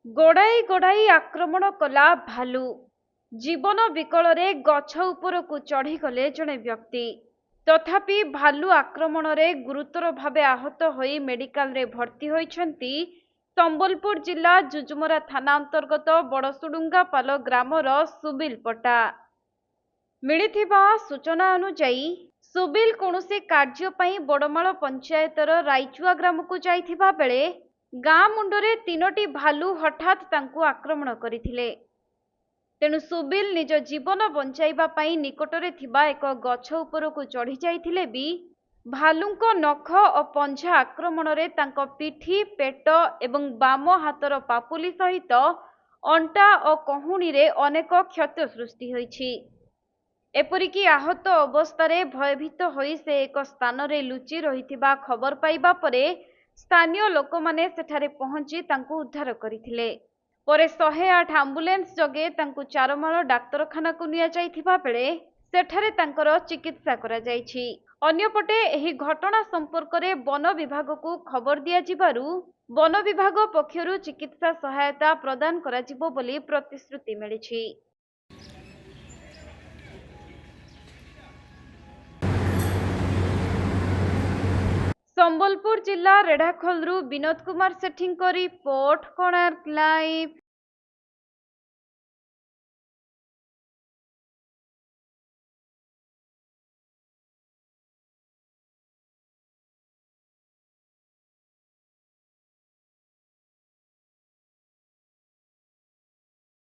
ଗୋଡ଼ାଇ ଗୋଡ଼ାଇ ଆକ୍ରମଣ କଲା ଭାଲୁ। ଜୀବନ ବିକଳରେ ଗଛ ଉପରକୁ ଚଢ଼ିଗଲେ ଜଣେ ବ୍ୟକ୍ତି। ତଥାପି ଭାଲୁ ଆକ୍ରମଣରେ ଗୁରୁତର ଭାବେ ଆହତ ହୋଇ ମେଡିକାଲରେ ଭର୍ତ୍ତି ହୋଇଛନ୍ତି ସମ୍ବଲପୁର ଜିଲ୍ଲା ଯୁଯୁମରା ଥାନା ଅନ୍ତର୍ଗତ ବଡ଼ସୁଡୁଙ୍ଗାପାଲ ଗ୍ରାମର ସୁବିଲ ପଟ୍ଟା। ମିଳିଥିବା ସୂଚନା ଅନୁଯାୟୀ ସୁବିଲ କୌଣସି କାର୍ଯ୍ୟ ପାଇଁ ବଡ଼ମାଳ ପଞ୍ଚାୟତର ରାଇଚୁଆ ଗ୍ରାମକୁ ଯାଇଥିବା ବେଳେ ଗାଁ ମୁଣ୍ଡରେ 3ଟି ଭାଲୁ ହଠାତ୍ ତାଙ୍କୁ ଆକ୍ରମଣ କରିଥିଲେ। ତେଣୁ ସୁବିଲ ନିଜ ଜୀବନ ବଞ୍ଚାଇବା ପାଇଁ ନିକଟରେ ଥିବା ଏକ ଗଛ ଉପରକୁ ଚଢ଼ି ଯାଇଥିଲେ ବି ଭାଲୁଙ୍କ ନଖ ଓ ପଞ୍ଝା ଆକ୍ରମଣରେ ତାଙ୍କ ପିଠି, ପେଟ ଏବଂ ବାମ ହାତର ପାପୁଲି ସହିତ ଅଣ୍ଟା ଓ କହୁଣୀରେ ଅନେକ କ୍ଷତ ସୃଷ୍ଟି ହୋଇଛି। ଏପରିକି ଆହତ ଅବସ୍ଥାରେ ଭୟଭୀତ ହୋଇ ସେ ଏକ ସ୍ଥାନରେ ଲୁଚି ରହିଥିବା ଖବର ପାଇବା ପରେ ସ୍ଥାନୀୟ ଲୋକମାନେ ସେଠାରେ ପହଞ୍ଚି ତାଙ୍କୁ ଉଦ୍ଧାର କରିଥିଲେ। ପରେ 108 ଆମ୍ବୁଲାନ୍ସ ଯୋଗେ ତାଙ୍କୁ ଚାରମାଳ ଡାକ୍ତରଖାନାକୁ ନିଆଯାଇଥିବା ବେଳେ ସେଠାରେ ତାଙ୍କର ଚିକିତ୍ସା କରାଯାଇଛି। ଅନ୍ୟପଟେ ଏହି ଘଟଣା ସମ୍ପର୍କରେ ବନ ବିଭାଗକୁ ଖବର ଦିଆଯିବାରୁ ବନ ବିଭାଗ ପକ୍ଷରୁ ଚିକିତ୍ସା ସହାୟତା ପ୍ରଦାନ କରାଯିବ ବୋଲି ପ୍ରତିଶ୍ରୁତି ମିଳିଛି। ସମ୍ବଲପୁର ଜିଲ୍ଲା ରେଢ଼ାଖୋଲରୁ ବିନୋଦ କୁମାର ସେଠୀଙ୍କ ରିପୋର୍ଟ, କୋଣାର୍କ ଲାଇଭ୍।